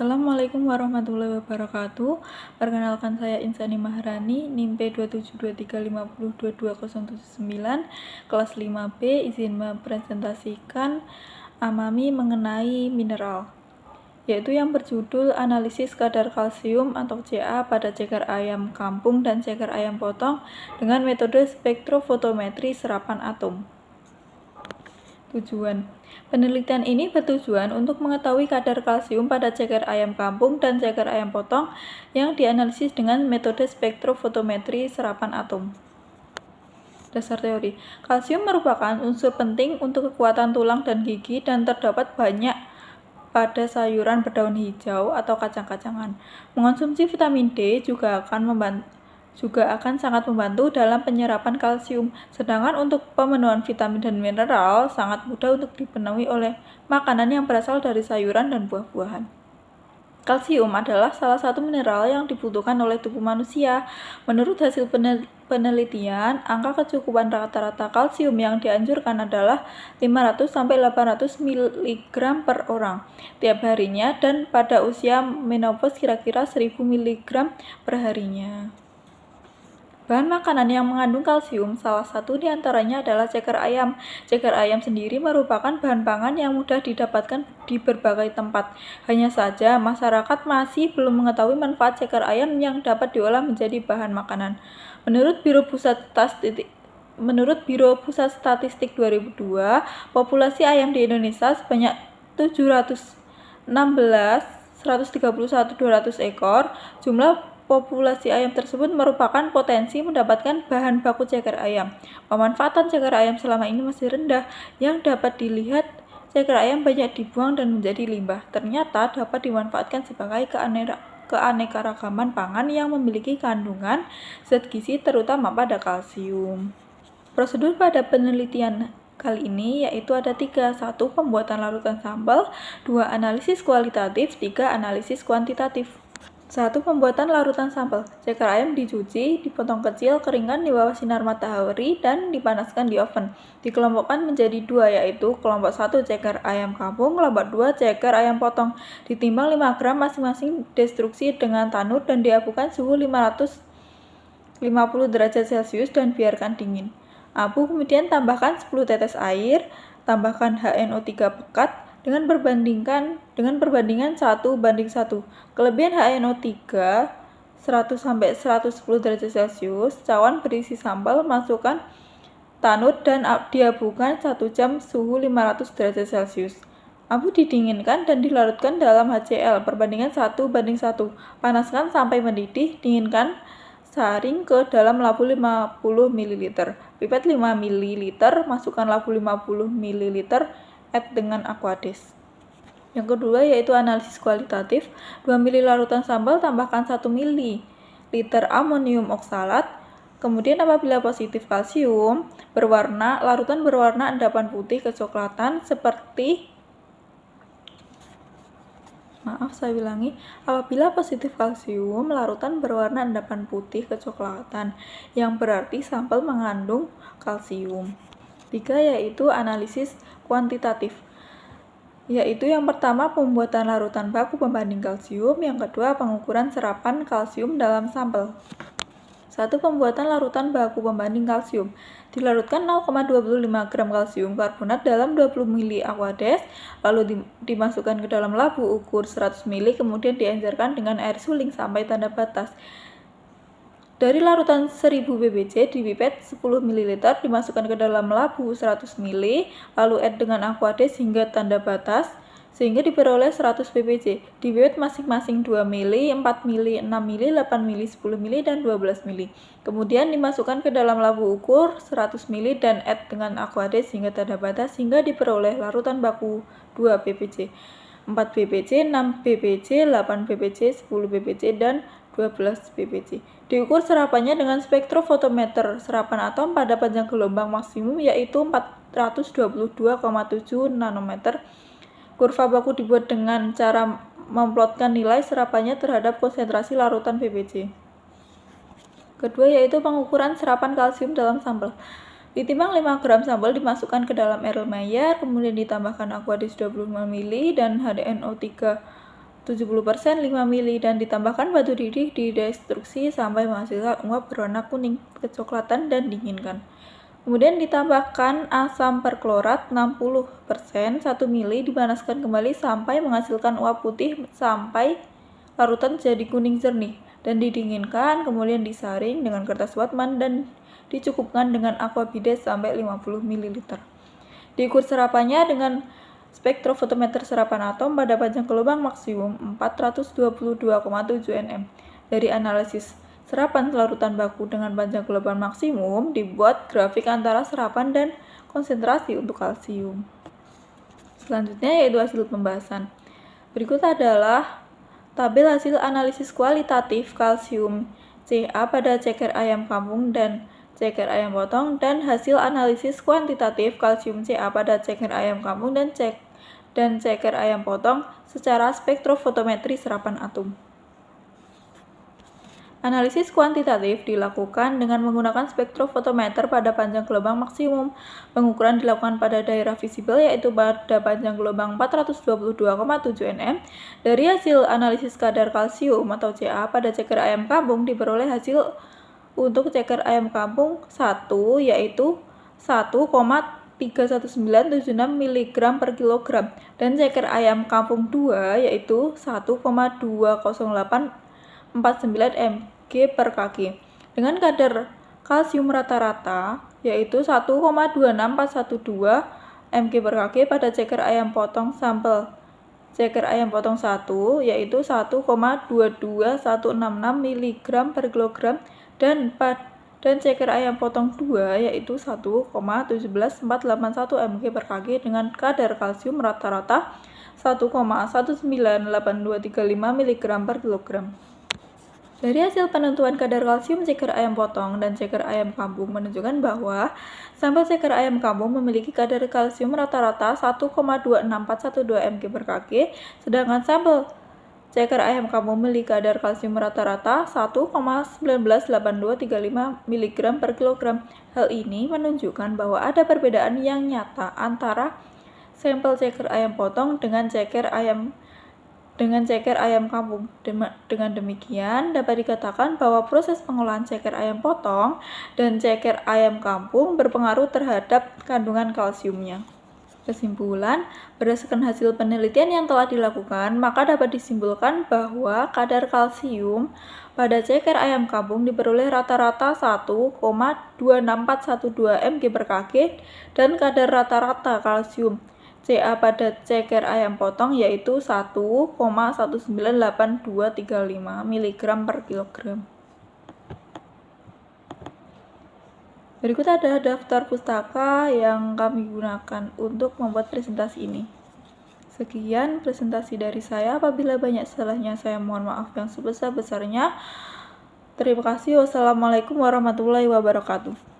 Assalamualaikum warahmatullahi wabarakatuh. Perkenalkan saya Insani Maharani, NIM P2723502279, kelas 5B, izin mempresentasikan AMAMI mengenai mineral, yaitu yang berjudul Analisis Kadar Kalsium atau Ca pada ceker ayam kampung dan ceker ayam potong dengan metode spektrofotometri serapan atom. Tujuan penelitian ini bertujuan untuk mengetahui kadar kalsium pada ceker ayam kampung dan ceker ayam potong yang dianalisis dengan metode spektrofotometri serapan atom. Dasar teori. Kalsium merupakan unsur penting untuk kekuatan tulang dan gigi dan terdapat banyak pada sayuran berdaun hijau atau kacang-kacangan. Mengonsumsi vitamin D juga akan sangat membantu dalam penyerapan kalsium. Sedangkan untuk pemenuhan vitamin dan mineral sangat mudah untuk dipenuhi oleh makanan yang berasal dari sayuran dan buah-buahan. Kalsium adalah salah satu mineral yang dibutuhkan oleh tubuh manusia. Menurut hasil penelitian, angka kecukupan rata-rata kalsium yang dianjurkan adalah 500-800 mg per orang tiap harinya, dan pada usia menopause kira-kira 1000 mg per harinya. Bahan makanan yang mengandung kalsium, salah satu diantaranya adalah ceker ayam. Ceker ayam sendiri merupakan bahan pangan yang mudah didapatkan di berbagai tempat. Hanya saja, masyarakat masih belum mengetahui manfaat ceker ayam yang dapat diolah menjadi bahan makanan. Menurut Biro Pusat Statistik 2002, populasi ayam di Indonesia sebanyak 716.131.200 ekor. Jumlah populasi ayam tersebut merupakan potensi mendapatkan bahan baku ceker ayam. Pemanfaatan ceker ayam selama ini masih rendah. Yang dapat dilihat, ceker ayam banyak dibuang dan menjadi limbah. Ternyata dapat dimanfaatkan sebagai keanekaragaman pangan yang memiliki kandungan zat gizi terutama pada kalsium. Prosedur pada penelitian kali ini yaitu ada 3. 1. Pembuatan larutan sampel. 2. Analisis kualitatif. 3. Analisis kuantitatif. 1. Pembuatan larutan sampel. Ceker ayam dicuci, dipotong kecil, keringkan di bawah sinar matahari, dan dipanaskan di oven. Dikelompokkan menjadi 2, yaitu kelompok 1 ceker ayam kampung, kelompok 2 ceker ayam potong. Ditimbang 5 gram masing-masing, destruksi dengan tanur dan diabukan suhu 550 derajat Celcius dan biarkan dingin. Abu kemudian tambahkan 10 tetes air, tambahkan HNO3 pekat dengan perbandingan 1:1. Kelebihan HNO3 100-110 derajat Celcius. Cawan berisi sampel, masukkan tanur dan diabukan 1 jam suhu 500 derajat Celcius. Abu didinginkan dan dilarutkan dalam HCl perbandingan 1:1. Panaskan sampai mendidih, dinginkan, saring ke dalam labu 50 ml. Pipet 5 ml, masukkan labu 50 ml, add dengan Aquades. Yang kedua yaitu analisis kualitatif. 2 ml larutan sampel, tambahkan 1 ml amonium oksalat. Kemudian apabila positif kalsium, larutan berwarna endapan putih kecoklatan apabila positif kalsium, larutan berwarna endapan putih kecoklatan, yang berarti sampel mengandung kalsium. 3 yaitu analisis kuantitatif, yaitu yang pertama pembuatan larutan baku pembanding kalsium, yang kedua pengukuran serapan kalsium dalam sampel. 1. Pembuatan larutan baku pembanding kalsium. Dilarutkan 0,25 gram kalsium karbonat dalam 20 ml Aquades, lalu dimasukkan ke dalam labu ukur 100 ml, kemudian diencerkan dengan air suling sampai tanda batas. Dari larutan 1000 ppc dipipet 10 ml, dimasukkan ke dalam labu 100 ml, lalu add dengan Aquades hingga tanda batas, sehingga diperoleh 100 ppc. Dipipet masing-masing 2 ml, 4 ml, 6 ml, 8 ml, 10 ml, dan 12 ml. Kemudian dimasukkan ke dalam labu ukur 100 ml dan add dengan Aquades hingga tanda batas, sehingga diperoleh larutan baku 2 ppc, 4 ppc, 6 ppc, 8 ppc, 10 ppc, dan 12 ppc. Diukur serapannya dengan spektrofotometer serapan atom pada panjang gelombang maksimum yaitu 422,7 nanometer. Kurva baku dibuat dengan cara memplotkan nilai serapannya terhadap konsentrasi larutan ppc. Kedua yaitu pengukuran serapan kalsium dalam sampel. Ditimbang 5 gram sampel, dimasukkan ke dalam Erlenmeyer, kemudian ditambahkan Aquades 25 ml dan HNO3 70% 5 mili dan ditambahkan batu didih didestruksi sampai menghasilkan uap berwarna kuning, kecoklatan dan dinginkan. Kemudian ditambahkan asam perklorat 60% 1 mili dipanaskan kembali sampai menghasilkan uap putih sampai larutan jadi kuning jernih dan didinginkan, kemudian disaring dengan kertas Wattman dan dicukupkan dengan aqua bidet sampai 50 ml. Diukur serapannya dengan spektrofotometer serapan atom pada panjang gelombang maksimum 422,7 nm. Dari analisis serapan larutan baku dengan panjang gelombang maksimum, dibuat grafik antara serapan dan konsentrasi untuk kalsium. Selanjutnya yaitu hasil pembahasan. Berikut adalah tabel hasil analisis kualitatif kalsium Ca pada ceker ayam kampung dan ceker ayam potong dan hasil analisis kuantitatif kalsium Ca pada ceker ayam kampung dan ceker ayam potong secara spektrofotometri serapan atom. Analisis kuantitatif dilakukan dengan menggunakan spektrofotometer pada panjang gelombang maksimum. Pengukuran dilakukan pada daerah visible yaitu pada panjang gelombang 422,7 nm. Dari hasil analisis kadar kalsium atau Ca pada ceker ayam kampung diperoleh hasil untuk ceker ayam kampung 1 yaitu 1,31976 mg per kilogram dan ceker ayam kampung 2 yaitu 1,20849 mg per kg dengan kadar kalsium rata-rata yaitu 1,26412 mg per kg pada ceker ayam potong sampel ceker ayam potong 1 yaitu 1,22166 mg per kilogram dan ceker ayam potong 2 yaitu 1,17481 mg per kg dengan kadar kalsium rata-rata 1,198235 mg per kilogram. Dari hasil penentuan kadar kalsium ceker ayam potong dan ceker ayam kampung menunjukkan bahwa sampel ceker ayam kampung memiliki kadar kalsium rata-rata 1,26412 mg per kg, sedangkan sampel ceker ayam kampung memiliki kadar kalsium rata-rata 1,198235 mg per kilogram. Hal ini menunjukkan bahwa ada perbedaan yang nyata antara sampel ceker ayam potong dengan ceker ayam kampung. Dengan demikian, dapat dikatakan bahwa proses pengolahan ceker ayam potong dan ceker ayam kampung berpengaruh terhadap kandungan kalsiumnya. Kesimpulan, berdasarkan hasil penelitian yang telah dilakukan, maka dapat disimpulkan bahwa kadar kalsium pada ceker ayam kampung diperoleh rata-rata 1,26412 mg per kg dan kadar rata-rata kalsium Ca pada ceker ayam potong yaitu 1,198235 mg per kilogram. Berikut ada daftar pustaka yang kami gunakan untuk membuat presentasi ini. Sekian presentasi dari saya. Apabila banyak salahnya, saya mohon maaf yang sebesar-besarnya. Terima kasih. Wassalamualaikum warahmatullahi wabarakatuh.